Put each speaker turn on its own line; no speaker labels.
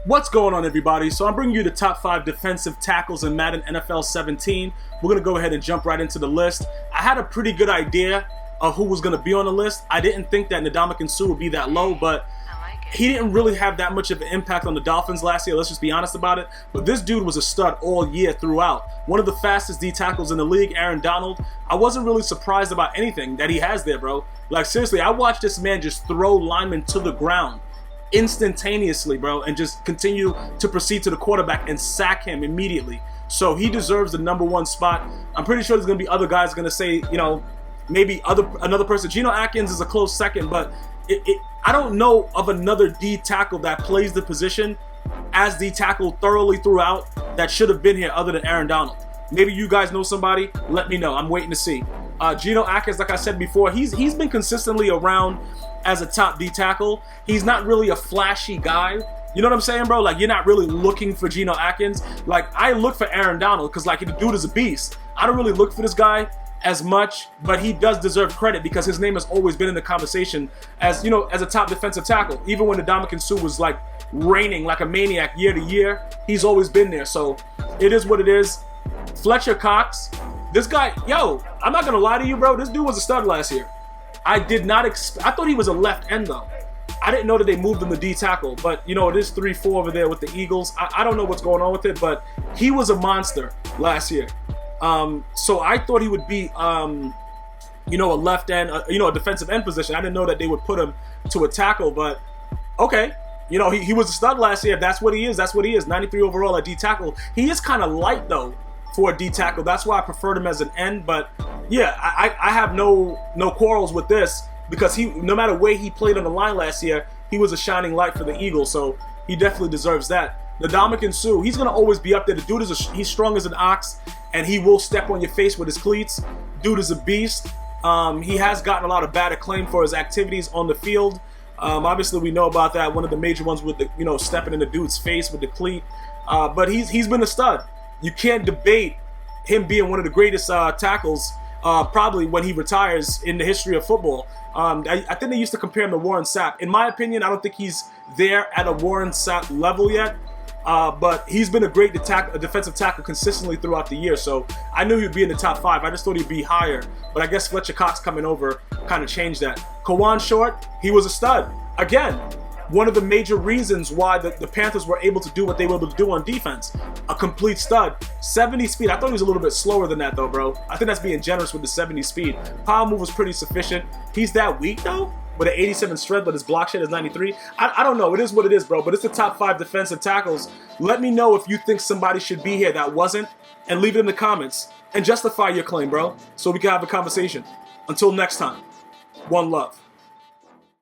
What's going on, everybody? So I'm bringing you the top 5 defensive tackles in Madden NFL 17. We're going to go ahead and jump right into the list. I had a pretty good idea of who was going to be on the list. I didn't think that Ndamukong Suh would be that low, but he didn't really have that much of an impact on the Dolphins last year. Let's just be honest about it. But this dude was a stud all year throughout. One of the fastest D tackles in the league, Aaron Donald. I wasn't really surprised about anything that he has there, bro. Like, seriously, I watched this man just throw linemen to the ground instantaneously, bro, and just continue to proceed to the quarterback and sack him immediately. So he deserves the #1 spot. I'm pretty sure there's going to be other guys going to say, you know, maybe another person. Geno Atkins is a close second, but I don't know of another D tackle that plays the position as D tackle thoroughly throughout that should have been here other than Aaron Donald. Maybe you guys know somebody. Let me know. I'm waiting to see. Geno Atkins, like I said before, he's been consistently around as a top D tackle. He's not really a flashy guy. You know what I'm saying, bro? Like, you're not really looking for Geno Atkins. Like, I look for Aaron Donald because, like, the dude is a beast. I don't really look for this guy as much, but he does deserve credit because his name has always been in the conversation as, you know, as a top defensive tackle. Even when Ndamukong Suh was, like, reigning like a maniac year to year, he's always been there. So it is what it is. Fletcher Cox, this guy, yo, I'm not going to lie to you, bro. This dude was a stud last year. I did not I thought he was a left end, though. I didn't know that they moved him to D tackle, but, you know, it is 3-4 over there with the Eagles. I don't know what's going on with it, but he was a monster last year. So I thought he would be, you know, a left end, you know, a defensive end position. I didn't know that they would put him to a tackle, but okay. You know, he was a stud last year. If that's what he is, that's what he is. 93 overall at D tackle. He is kind of light, though, for a D tackle. That's why I preferred him as an end, but yeah, I have no quarrels with this because no matter where he played on the line last year, he was a shining light for the Eagles, so he definitely deserves that. Ndamukong Suh, he's gonna always be up there. The dude he's strong as an ox, and he will step on your face with his cleats. Dude is a beast. He has gotten a lot of bad acclaim for his activities on the field. Obviously, we know about that. One of the major ones with the, you know, stepping in the dude's face with the cleat. But he's been a stud. You can't debate him being one of the greatest tackles, probably when he retires in the history of football. I think they used to compare him to Warren Sapp. In my opinion, I don't think he's there at a Warren Sapp level yet, but he's been a great defensive tackle consistently throughout the year, so I knew he'd be in the top 5. I just thought he'd be higher, but I guess Fletcher Cox coming over kind of changed that. Kawan Short, he was a stud. Again, one of the major reasons why the Panthers were able to do what they were able to do on defense. A complete stud. 70 speed. I thought he was a little bit slower than that, though, bro. I think that's being generous with the 70 speed. Power move was pretty sufficient. He's that weak, though, with an 87 strength, but his block shed is 93. I don't know. It is what it is, bro, but it's the top 5 defensive tackles. Let me know if you think somebody should be here that wasn't, and leave it in the comments. And justify your claim, bro, so we can have a conversation. Until next time, one love.